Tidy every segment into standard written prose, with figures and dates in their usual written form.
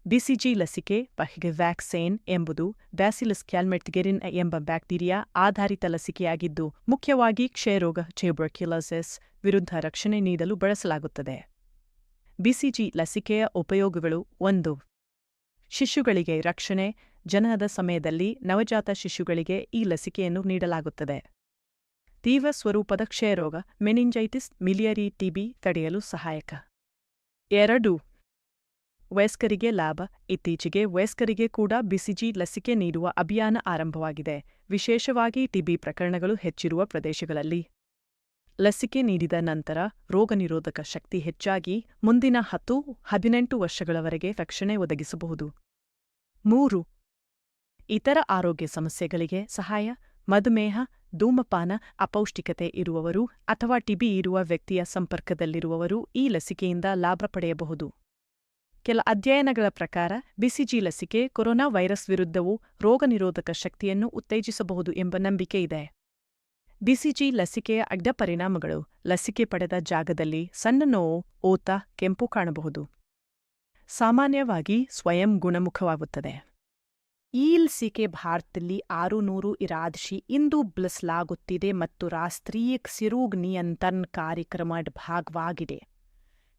BCG ಲಸಿಕೆ ವ್ಯಾಕ್ಸೇನ್ ಎಂಬುದು bacillus ಕ್ಯಾಲ್ಮೆಟ್ಗೆರಿನ್ ಎಂಬ ಬ್ಯಾಕ್ಟೀರಿಯಾ ಆಧಾರಿತ ಲಸಿಕೆಯಾಗಿದ್ದು ಮುಖ್ಯವಾಗಿ ಕ್ಷಯರೋಗ ಟ್ಯೂಬರ್ಕ್ಯುಲೋಸಿಸ್ ವಿರುದ್ಧ ರಕ್ಷಣೆ ನೀಡಲು ಬಳಸಲಾಗುತ್ತದೆ. ಬಿಸಿಜಿ ಲಸಿಕೆಯ ಉಪಯೋಗಗಳು 1. ಶಿಶುಗಳಿಗೆ ರಕ್ಷಣೆ. ಜನನದ ಸಮಯದಲ್ಲಿ ನವಜಾತ ಶಿಶುಗಳಿಗೆ ಈ ಲಸಿಕೆಯನ್ನು ನೀಡಲಾಗುತ್ತದೆ. ತೀವ್ರ ಸ್ವರೂಪದ ಕ್ಷಯರೋಗ ಮೆನಿಂಜೈಟಿಸ್ ಮಿಲಿಯರಿ ಟಿಬಿ ತಡೆಯಲು ಸಹಾಯಕ. 2. ವಯಸ್ಕರಿಗೆ ಲಾಭ. ಇತ್ತೀಚೆಗೆ ವಯಸ್ಕರಿಗೆ ಕೂಡ ಬಿಸಿಜಿ ಲಸಿಕೆ ನೀಡುವ ಅಭಿಯಾನ ಆರಂಭವಾಗಿದೆ, ವಿಶೇಷವಾಗಿ ಟಿಬಿ ಪ್ರಕರಣಗಳು ಹೆಚ್ಚಿರುವ ಪ್ರದೇಶಗಳಲ್ಲಿ. ಲಸಿಕೆ ನೀಡಿದ ನಂತರ ರೋಗನಿರೋಧಕ ಶಕ್ತಿ ಹೆಚ್ಚಾಗಿ ಮುಂದಿನ 10-18 ವರ್ಷಗಳವರೆಗೆ ರಕ್ಷಣೆ ಒದಗಿಸಬಹುದು. 3. ಇತರ ಆರೋಗ್ಯ ಸಮಸ್ಯೆಗಳಿಗೆ ಸಹಾಯ. ಮಧುಮೇಹ, ಧೂಮಪಾನ, ಅಪೌಷ್ಟಿಕತೆ ಇರುವವರು ಅಥವಾ ಟಿಬಿ ಇರುವ ವ್ಯಕ್ತಿಯ ಸಂಪರ್ಕದಲ್ಲಿರುವವರು ಈ ಲಸಿಕೆಯಿಂದ ಲಾಭ ಪಡೆಯಬಹುದು. ಕೆಲ ಅಧ್ಯಯನಗಳ ಪ್ರಕಾರ ಬಿಸಿಜಿ ಲಸಿಕೆ ಕೊರೋನಾ ವೈರಸ್ ವಿರುದ್ಧವೂ ರೋಗನಿರೋಧಕ ಶಕ್ತಿಯನ್ನು ಉತ್ತೇಜಿಸಬಹುದು ಎಂಬ ನಂಬಿಕೆ ಇದೆ. ಬಿಸಿಜಿ ಲಸಿಕೆಯ ಅಡ್ಡ ಪರಿಣಾಮಗಳು. ಲಸಿಕೆ ಪಡೆದ ಜಾಗದಲ್ಲಿ ಸಣ್ಣ ನೋವು, ಓತ, ಕೆಂಪು ಕಾಣಬಹುದು. ಸಾಮಾನ್ಯವಾಗಿ ಸ್ವಯಂ ಗುಣಮುಖವಾಗುತ್ತದೆ. ಈ ಲಸಿಕೆ ಭಾರತದಲ್ಲಿ 600 ಇಂದು ಬಳಸಲಾಗುತ್ತಿದೆ ಮತ್ತು ರಾಷ್ಟ್ರೀಯ ಕ್ಷಯರೋಗ ನಿಯಂತ್ರಣ ಕಾರ್ಯಕ್ರಮದ ಭಾಗವಾಗಿದೆ.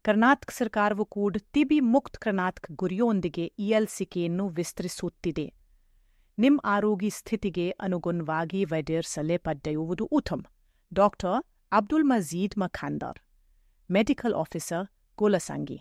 ಕರ್ನಾಟಕ ಸರ್ಕಾರವು ಕೂಡ ಟಿಬಿ ಮುಕ್ತ ಕರ್ನಾಟಕ ಗುರಿಯೊಂದಿಗೆ ಈ ಲಸಿಕೆಯನ್ನು ವಿಸ್ತರಿಸುತ್ತಿದೆ. ನಿಮ್ಮ ಆರೋಗ್ಯ ಸ್ಥಿತಿಗೆ ಅನುಗುಣವಾಗಿ ವೈದ್ಯರ ಸಲಹೆ ಪಡೆಯುವುದು ಉತ್ತಮ. ಡಾಕ್ಟರ್ ಅಬ್ದುಲ್ ಮಜೀದ್ ಮಖಾಂದರ್, ಮೆಡಿಕಲ್ ಆಫೀಸರ್, ಕೋಲಸಂಗಿ.